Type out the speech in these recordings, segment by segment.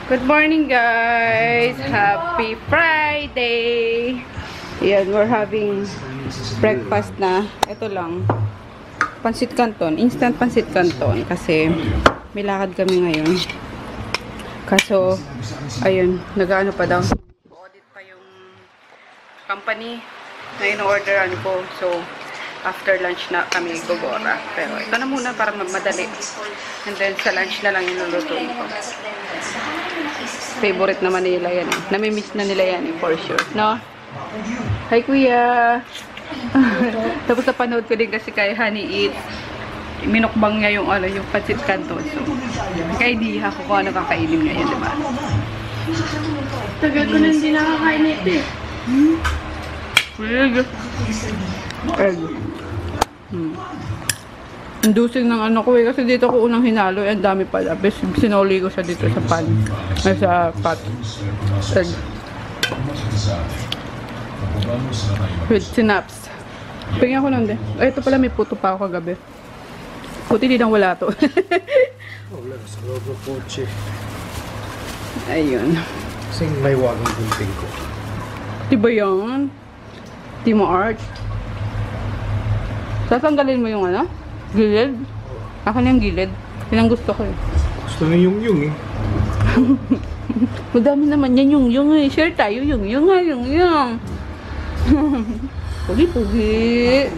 Good morning, guys! Happy Friday! Ayan, we're having breakfast na. Ito lang. Pansit Canton. Instant Pansit Canton. Kasi may lakad kami ngayon. Kaso, ayun, nag-ano pa daw. Audit pa yung company na in-orderan ko. So, after lunch na kami gugora. Pero ito na muna para madali. And then, sa lunch na lang yung lulutuin ko. Favorite naman nila yan. Namimiss na nila yan, for sure. No? Hi, Kuya! Tapos napanood ko din kasi kay Honey Eats. Minukbang niya yung, yung Pansit Canton. So, nagka-idea ko kung ano kakainin ngayon, diba? Tagal ko na hindi nakakain ito eh. Egg. Indusin ng ano ko eh. Kasi dito ko unang hinalo. Ang dami pala. Sinuli ko siya dito sa pan. Ay, sa pot. Egg. With synapse. Tingnan ko lang din. Ay, ito pala may puto pa ako kagabi. Puti din ang wala to. Wala sa logo kotse. Ayun. Kasing may wagang gunting ko. Diba yan? Timo Art. Sasanggalin mo yung ano? Gilid? Ako na yung gilid. Yan ang gusto ko eh. Gusto na yung eh. Madami naman yan yung eh. Share tayo yung nga. Pugi-pugi.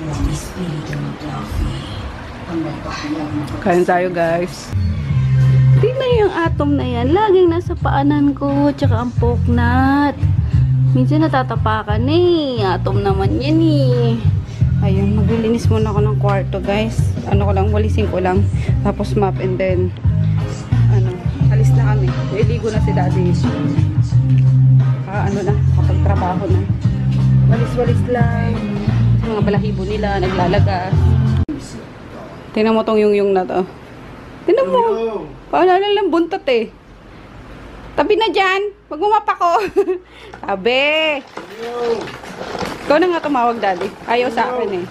Kain tayo, guys. Tingnan yung atom na yan. Laging nasa paanan ko. Tsaka ang poknat. Minsan natatapakan eh. Atom naman yan eh. Ayun, maglilinis muna ako ng kwarto, guys. Ano ko lang, walisin ko lang. Tapos map and then, alis na kami. Iligo na si daddy. Kapag trabaho na. Walis-walis lang. Mga balahibo nila, naglalagas. Tingnan mo tong yung na to. Tingnan mo. Paalala lang buntot eh. Tabi na dyan. Wag mo mapako. Tabi. Ikaw na nga tumawag, daddy. Ayaw sa akin eh.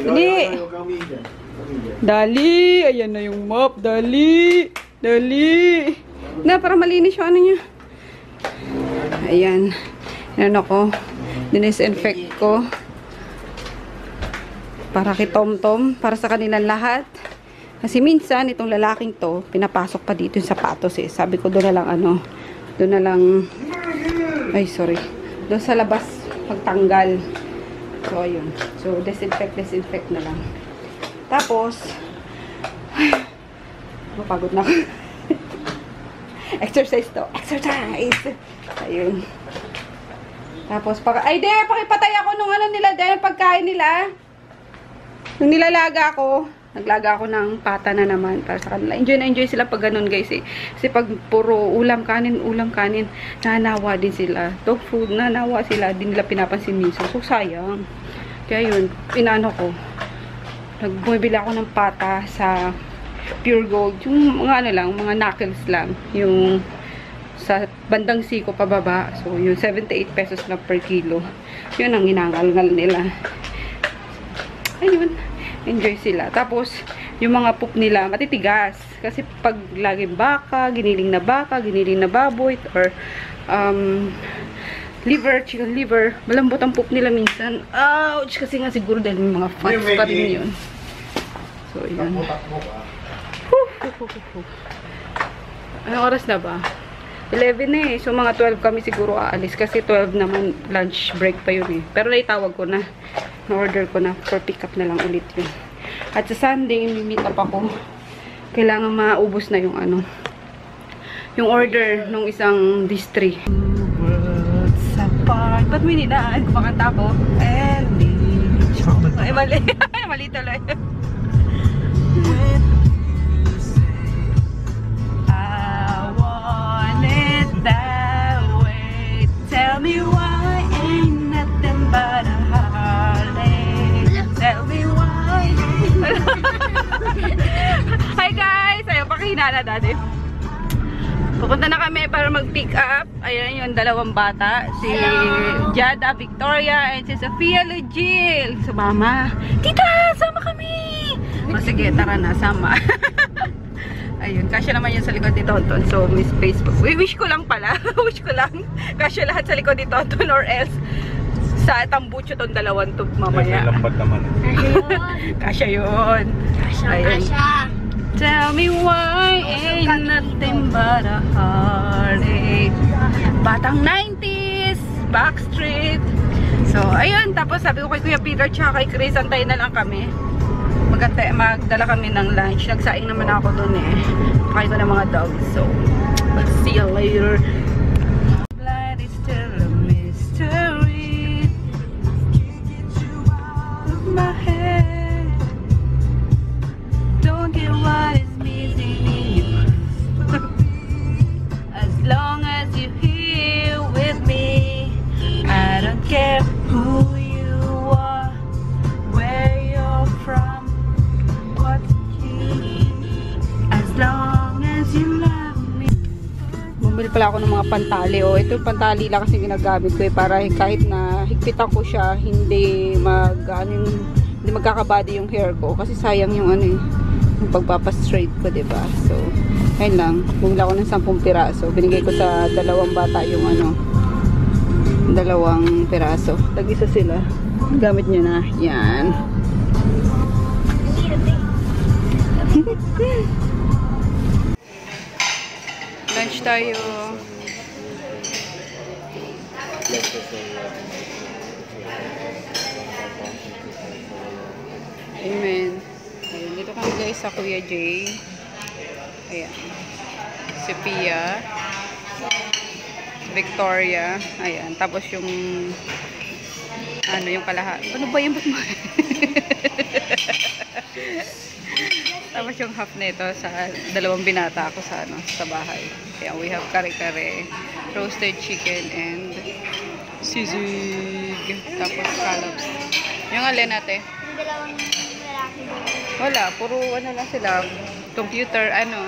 Hindi. Dali. Ayan na yung mop. Dali. Dali. Na, para malinis yung ano niya. Ayan. Yan ako. Dinisinfect ko. Para kay Tom-Tom. Para sa kanilang lahat. Kasi minsan, itong lalaking to, pinapasok pa dito yung sapatos eh. Sabi ko, doon na lang doon na lang, ay sorry, doon sa labas, pagtanggal. So, ayun. So, disinfect na lang. Tapos, mapagod na ako. Exercise to. Exercise! Ayun. Tapos, pakipatay ako nung nila, dahil pagkain nila. Nung nilalaga ako, naglaga ako ng pata na naman para sa kanila. Enjoy na enjoy sila pag ganun, guys eh. Kasi pag puro ulam kanin, nanawa din sila. Dog food, nanawa sila. Di nila pinapansin minsan. So, sayang. Kaya yun, inaano ko. Bumibili ako ng pata sa Pure Gold. Yung mga mga knuckles lang. Yung sa bandang siko pababa. So, yung 78 pesos na per kilo. Yun ang inangal-ngal nila. Ayun. Enjoy sila. Tapos, yung mga poop nila, matitigas. Kasi pag laging baka, giniling na baboy, or chicken liver, malambot ang poop nila minsan. Ouch! Kasi nga siguro dahil may mga fats pa rin yun. So, yun. Anong oras na ba? 11 na eh. So, mga 12 kami siguro aalis. Kasi 12 naman lunch break pa yun eh. Pero naitawag ko na. Na-order ko na. For pick up na lang ulit yun. At sa Sunday, meet up ako. Kailangan maubos na yung yung order nung isang distri. Sa part. Ba't may nidaan? Kumakanta ko. Ay, mali. Mali tuloy. Tell me why ain't nothing but a heartache. Tell me why. Hi guys! Ayun, pakihinala dati. Pupunta na kami para mag-pick up. Ayan yung dalawang bata. Si Jada Victoria and si Sofia Lugil. Sumama. Tita! Sama kami! O sige, tara na. Sama. Ayun, kasya naman yun sa likod ni Tonton. So, may space po. Wish ko lang pala. Wish ko lang. Kasya lahat sa likod ni Tonton or else sa tambucho tong dalawang to mamaya. Lambat naman. Kasya yun. Ayun. Tell me why ain't nothing but a heartache. Batang 90s, Backstreet. So, ayun. Tapos sabi ko kay Kuya Peter tsaka kay Chris, antayin na lang kami. Magdala kami ng lunch. Nagsaing naman ako dun eh. Pakain ko ng mga dogs. So, I'll see you later. Blood is still a mystery. My head. Don't get what is missing in you. As long as you're here with me, I don't care who you are, where you're from. As long as you love me. Bumili pala ako ng mga pantali. O, ito yung pantali lang kasi ginagamit ko eh, para kahit na higpitan ko siya, hindi magkakabody yung hair ko. Kasi sayang yung ano eh, yung pagpapastraight ko, diba? So, ayun lang. Bumili ako ng 10 piraso. Binigay ko sa dalawang bata yung ano, 2 piraso. Tag-isa sila. Gamit nyo na. Yan. Lunch tayo. Amen. Ayun, dito kami guys sa Kuya Jay. Ayan. Si Pia. Victoria. Ayan. Tapos yung ano yung kalahat. Ano ba yung ba't mo? Tapos yung half nito sa 2 binata ako sa ano sa bahay. Kaya we have kare-kare, roasted chicken and sisig. Tapos scallops. Yung alin natin? Yung 2 lalaki. Wala, puro ano lang sila. Computer, ano.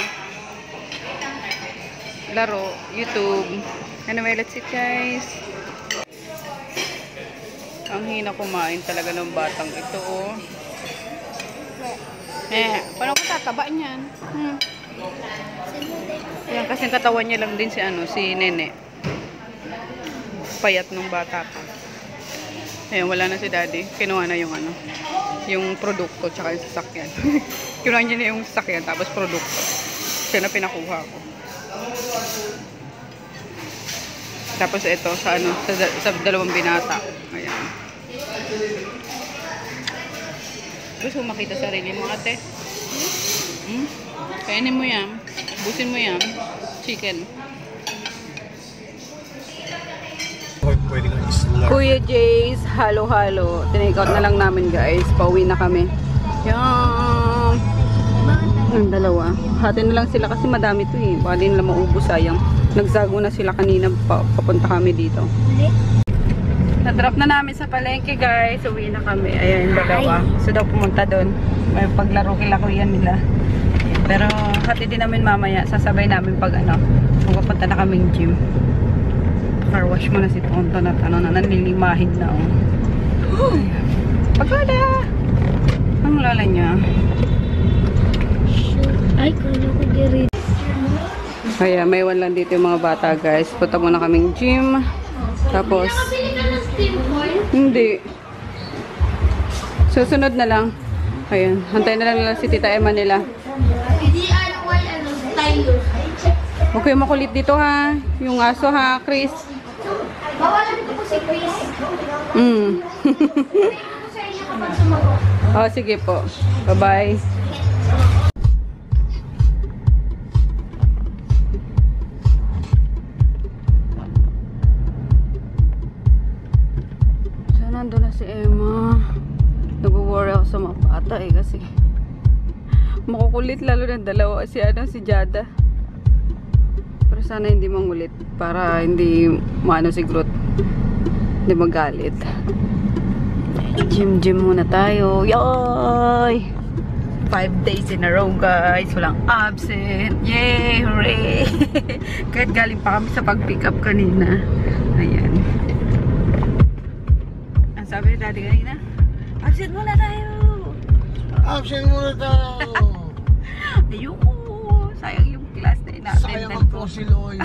Laro, YouTube. Anyway, let's eat guys. Ang hina kumain talaga ng batang ito oh. Paano ko tataba niyan? Yan, kasi katawan niya lang din si ano, si Nene. Payat nung bata pa. Ayun, wala na si Daddy. Kinuha na yung ano, yung produkto tsaka yung sasakyan. Kinuha niya na yung sasakyan tapos produkto. Siya na pinakuha ko. Tapos ito sa ano, sa 2 binata. Ayan. Gusto mo makita sarili mo, ate? Kainin mo yan. Busin mo yan. Chicken. Pwede kang isla. Kuya Jay's halo-halo. Tinake out na lang namin guys. Pauwi na kami. Yan. Ang 2. Hati na lang sila kasi madami to eh. Baka din nila maubos sayang. Nagsago na sila kanina papunta kami dito. Na-drop na namin sa palengke guys. Uwi na kami. Ayan, 2. So daw pumunta doon. May paglaro kila kuya nila. Pero hati din namin mamaya. Sasabay namin pag ano. Pupunta na kaming gym. Car wash mo na si Tonton at ano na nanlilimahin na oh. Pagkala! Ang lala niya. Ay, kanya ko diri. Kaya may iwan lang dito yung mga bata guys. Punta muna kaming gym. Tapos Nakabili ka ng steam corn? hindi. Susunod na lang. Ayun. Hantayin na lang nila si Tita Emma nila. Hindi tayo. Huwag kayo makulit dito ha. Yung aso ha, Chris. Bawalan ko po si Chris. Thank you sa inyo kapag sumagot. Oh, sige po. Bye-bye. Nandun na si Emma. Nag-worry ako sa mga bata eh kasi makukulit lalo ng 2 si ano si Jada. Pero sana hindi mangulit para hindi maano si Groot. Hindi magalit. Gym muna tayo. Yay! 5 days in a row guys. Walang absent. Yay! Hooray! Kahit galing pa kami sa pag-pick up kanina. Ayan. Sabi ni Daddy kanina, absent muna tayo! Absent muna tayo! Ayoko! Fossil oils.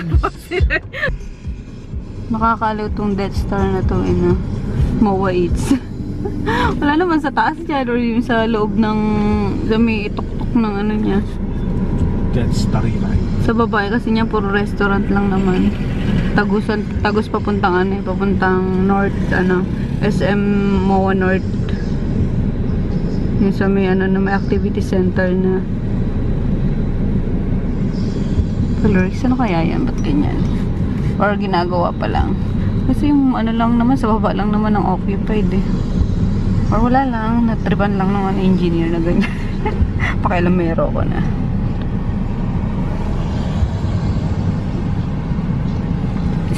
Makakaliw tong Death Star na to, MOA Eats. Wala naman sa taas dyan or yung sa loob ng sa may itok-tok ng ano niya. That's Starry-Night. Sa babae kasi niya puro restaurant lang naman. Tagus papuntang papuntang North, SM MOA North. Yung sa may na may activity center na. Colorix, ano kaya yan? Ba't ganyan? Or ginagawa pa lang. Kasi yung lang naman, sa baba lang naman ang occupied Or wala lang, natripan lang ng engineer na ganyan. Pakialamero ko na.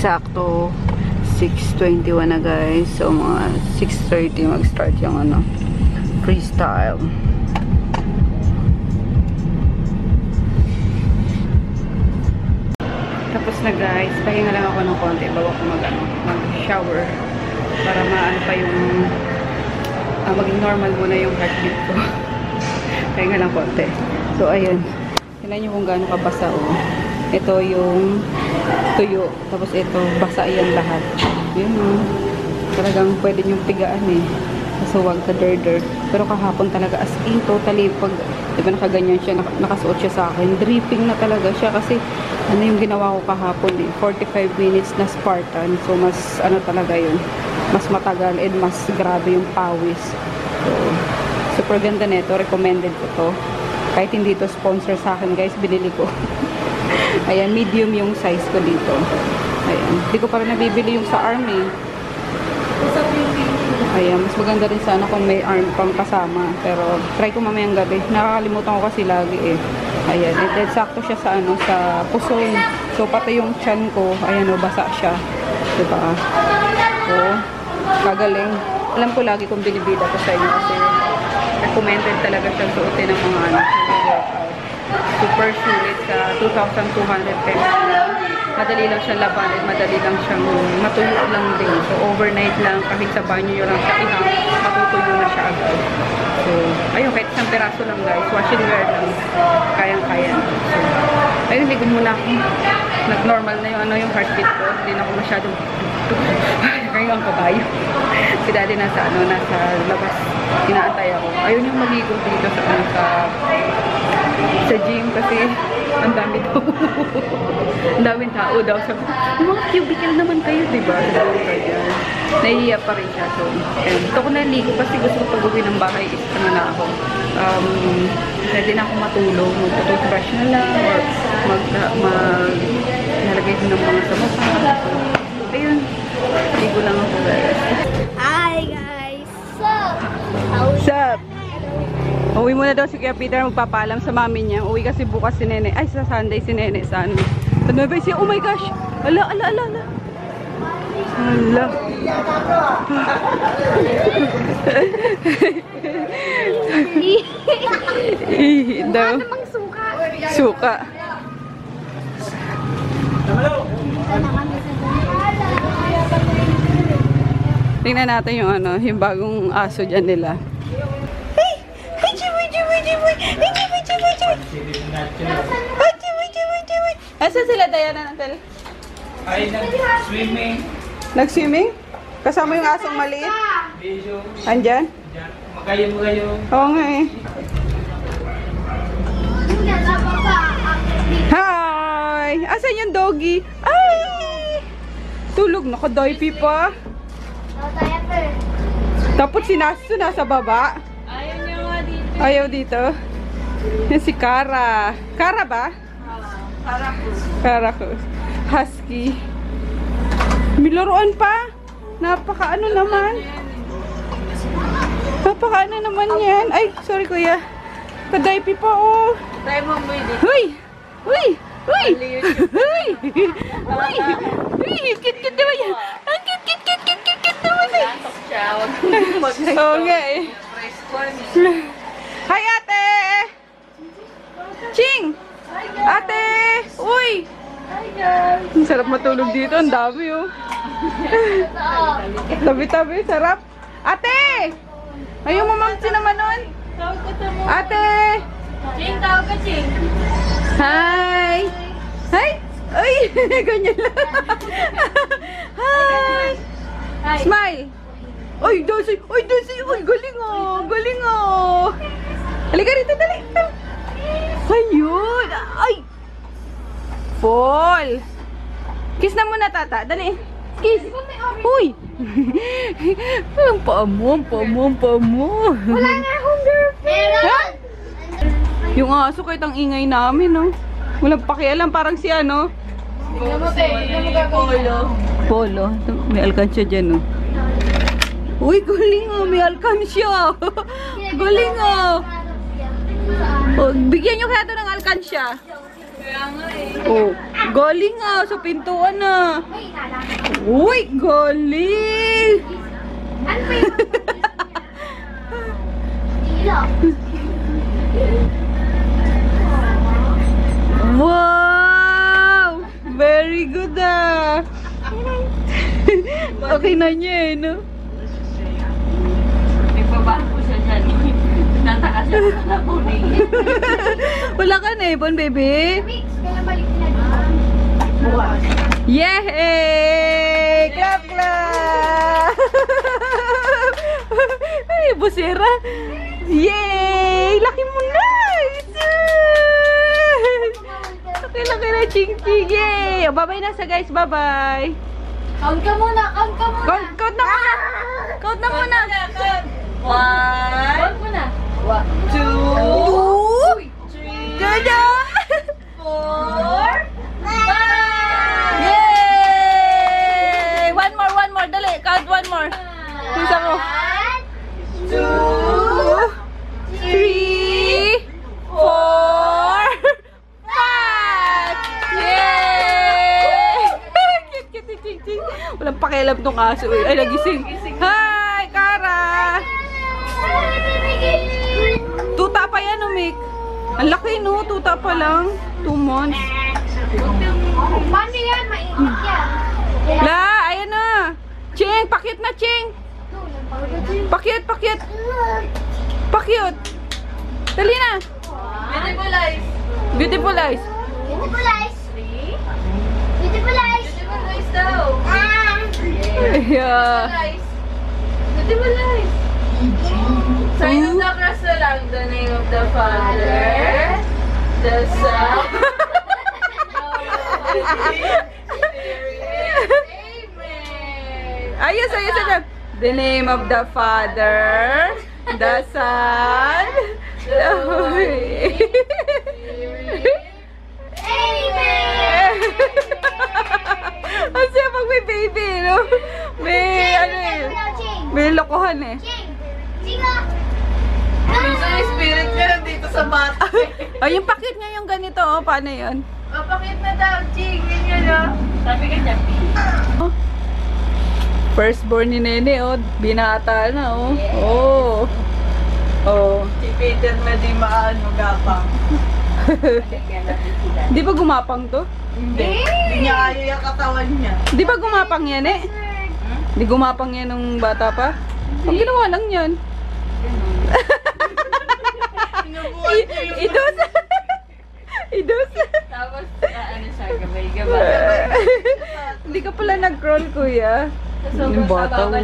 Sakto 6:21 na guys. So mga 6:30 mag-start yung freestyle. Tapos na guys, pahinga lang ako ng konti bago ako mag-shower para maano pa yung maging normal muna yung heartbeat ko. Pahinga lang konti. So ayun, tingnan nyo kung gaano kabasa Ito yung tuyo, tapos ito basa yan lahat. Yun talagang pwede nyong pigaan so wag ka dirt. Pero kahapon talaga as in totally, pag diba nakaganyan siya, nakasuot siya sa akin, dripping na talaga siya kasi yung ginawa ko kahapon 45 minutes na Spartan. So mas talaga yun, mas matagal and mas grabe yung pawis. So super ganda nito, recommended ko to. Kahit hindi to sponsor sa akin guys, binili ko. Ayan, medium yung size ko dito. Ayan, hindi ko pa rin nabibili yung sa army. Ayan, mas maganda rin sana kung may arm pang kasama. Pero try ko mamayang gabi. Nakakalimutan ko kasi lagi Ayan, and then sakto siya sa sa puson. So pati yung chan ko, ayan basa siya. Diba? So, kagaling. Alam ko lagi kung binibida ko sa inyo kasi recommended talaga siya suotin ng mga workout. Super sulit sa 2,200 pesos lang. Madali lang siya laban at madali lang siyang matuyo lang din. So overnight lang, kahit sa banyo nyo lang siya ihang, matutuyo na siya agad. So ayun, kahit isang peraso lang guys, wash and wear lang, kayang-kaya na. So ayun, ligo muna ako. Nag-normal na yung heartbeat ko. Hindi na ako masyadong kaya ang kabayo. Si daddy nasa labas, inaantay ako. Ayun yung mag-iikot dito sa gym kasi ang dami daw. Ang daming tao daw. Sabi, yung mga cubicle naman kayo, diba? Nahihiya pa rin siya. So, gusto ko naligo kasi gusto ko pag-uwi ng bahay is na ako. Pwede na ako matulog. Mag-toothbrush na lang or nalagay din ng mga sa mukha. So, ayun. Ligo lang ako guys. Hi guys! Sup? Uwi muna daw si Kuya Peter, magpapaalam sa mami niya. Uwi kasi bukas si Nene. Ay, sa Sunday si Nene. Saan? Ano ba siya? Oh my gosh! Ala. Daw. Suka. Tingnan natin yung bagong aso dyan nila. Asan sila, Diana, Natal? Ay, nag-swimming. Nag-swimming? Kasama yung asong maliit? Andyan? Magayo. Oo nga Hi! Asan yung doggy? Ay! Tulog, naka-diaper pa. Tapos si Nasu nasa baba. Ayaw dito. Yan si Kara. Kara ba? Kara ko. Husky. Milaruan pa. Napaka-ano naman. Napaka-ano naman yan. Ay, sorry kuya. Kadaypi pa Try mo mo dito. Huy! Huy! Huy! Huy! Huy! Huy! Kit-kit naman yan. Ang kit-kit naman eh. Antok siya. Okay. Hi ate! Ching! Ate! Uy! Ang sarap matulog dito. Ang dami Tabi-tabi. Sarap. Ate! Ayaw mo mamsi naman nun? Ate! Ching, tawag ka, Ching. Hi! Hi! Ganyan lang. Hi! Smile! Ay, Daisy! Ay, Daisy! Ay, galing oh! Galing oh! Halika rito, dali! Ayun! Ay! Fall! Kiss na muna, tata. Dali. Kiss! Uy! Ang paa mo, ang paa mo, ang paa mo. Wala nga akong girlfriend. Ha? Yung aso kahit ang ingay namin, no? Walang pakialam, parang si ano? Polo. May alkansya dyan, no? Uy, galing oh! May alkansya! Galing oh! Oh, bigyan nyo kaya ito ng alkansya. Oh, galing ah! Sa pintuan na. Uy, galing! Ano ba yun? Dilo. Wow! Very good ah! Okay na niya eh, no? May pabaho siya dyan. Nataka siya sa napunin. Wala ka na ibon, baby? Mix, kaya balik na dito. Yay! Clap, clap! Ay, busera! Yay! Laki mo na! Laki na, ching-ching! Yay! Bye-bye na sa guys, bye-bye! Count ka muna, count ka muna. Count na muna! Count na muna! One, muna. Two! Dada! 4, 5! Yay! One more! Dali! Count one more! Isa ko. 2, 3, 4, 5! Yay! Cute. Walang pakialam tong aso. Ay, nagising. Hi, Kara! Tuta pa yan, Mick. Ang laki, no? Tuta pa lang. 2 months. Paano yan? Mainit yan. La, ayan na. Ching, pakyut na, Ching. Pakyut. Pakyut. Dali na. Beautiful eyes. Beautiful eyes. Beautiful eyes. Beautiful eyes. Beautiful eyes daw. Yeah. Eyes. Beautiful eyes. Sign of the cross na lang. The name of the Father, the Son, Amen. Ayos. The name of the Father, the Son, the Holy. Amen. Ang siya pag may baby, no? May, ano eh. May lokohan eh. Ching ah. Minsan yung spirit niya nandito sa bata. Ay, yung pakit niya yung ganito, oh. Paano yun? Papakit na daw, Ching. Ganyan, no? Sabi ka niya, Firstborn ni Nene, oh. Binata na, oh. Oh. Oh. Si Peter na di maano gapang. Di ba gumapang to? Hindi. Hindi niya kaya yung katawan niya. Di ba gumapang yan eh? Di gumapang yan nung bata pa? Ang ginawa lang yan. Idos. Idos. Tapos, ano siya, gabay-gabay. Hindi ka pala nag-crawl, kuya. Yung bata mo.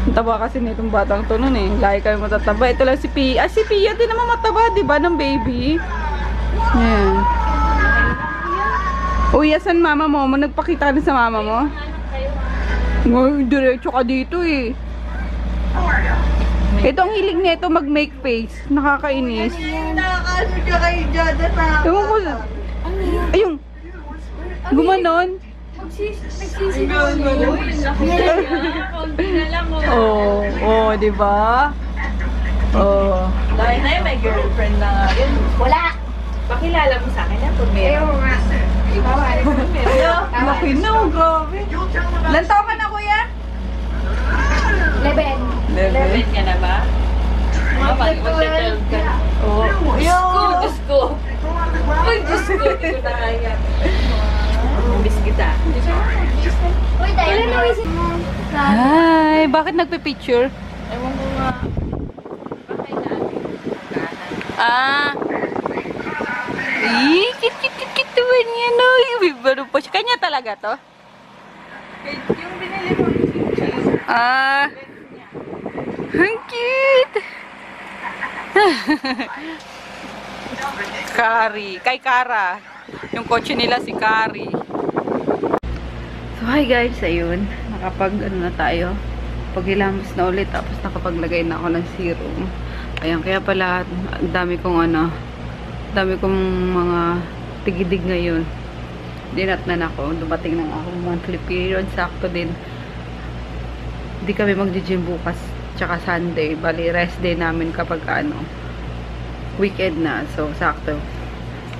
Ang taba kasi nitong batang to nun eh. Lagi kami matataba. Ito lang si Pia. Ah, si Pia din naman mataba, di ba? Ng baby. Yan. Uy, asan mama mo? Nagpakita ka na sa mama mo? Ngay, diretso ka dito eh. Ito ang hilig nito mag-make face. Nakakainis. Nakakaano siya kay Jada sa... Ewan ko. Ayun. Gumanon. Nagsisi na konti na lang, oh. Oh, di ba? Oh. Dahil na yun, may girlfriend na nga yun. Wala. Pakilala mo sa akin na kung meron. Laki na, oh, grabe. Ilan taon ka na, kuya? 11. Girlfriend ka na ba? Mag-12 ka na. Oh. Diyos ko. Uy, Diyos ko. Hindi ko na kaya. Miss kita. Uy, dahil na nawisip mo. Hi, bakit nagpe-picture? Ewan ko nga. Bakit namin? Ah. Kit naman yan, no? Bibaro po siya. Kanya talaga to? Yung binili mo yung cheese. Ah. Ang cute. Kari. Kay Kara. Yung kotse nila si Kari. So, hi guys. Ayun. Nakapag, ano na tayo. Paghilamos na ulit. Tapos nakapaglagay na ako ng serum. Ayan. Kaya pala, ang dami kong mga tigidig ngayon. Dinatnan ako. Dumating ng akong monthly period. Sakto din. Hindi kami mag-gym bukas. Tsaka Sunday. Bali, rest day namin kapag weekend na. So, sakto.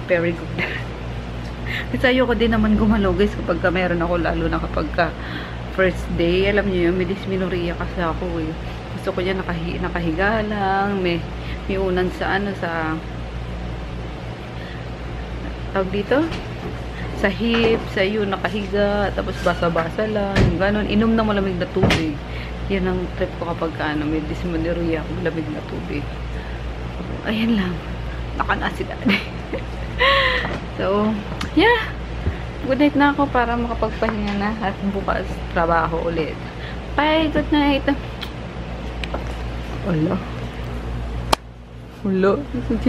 Very good. Kasi ayoko din naman gumalaw guys kapag meron ako, lalo na kapag first day. Alam niyo yun, may dysmenorrhea kasi ako eh. Gusto ko yan nakahiga lang. May unan sa sa tawag dito? Sa hip, sa yun, nakahiga. Tapos basa-basa lang. Ganon. Inom na malamig na tubig. Yan ang trip ko kapag may dysmenorrhea ako, malamig na tubig. Ayan lang. Nakanasi na. So, yeah. Good night na ako para makapagpahinga na at bukas trabaho ulit. Bye. Good night. Hala. Hala.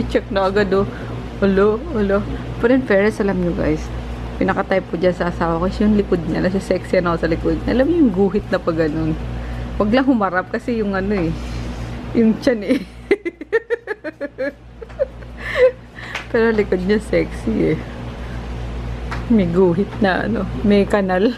Check na agad oh. Hala. Hala. But in fairness, alam nyo guys, pinaka-type ko dyan sa asawa ko yung likod niya. Nasa sexy na ako sa likod niya. Alam mo yung guhit na pa ganun. Huwag lang humarap kasi yung yung tiyan eh. Pero likod niya sexy eh. May guhit na may kanal.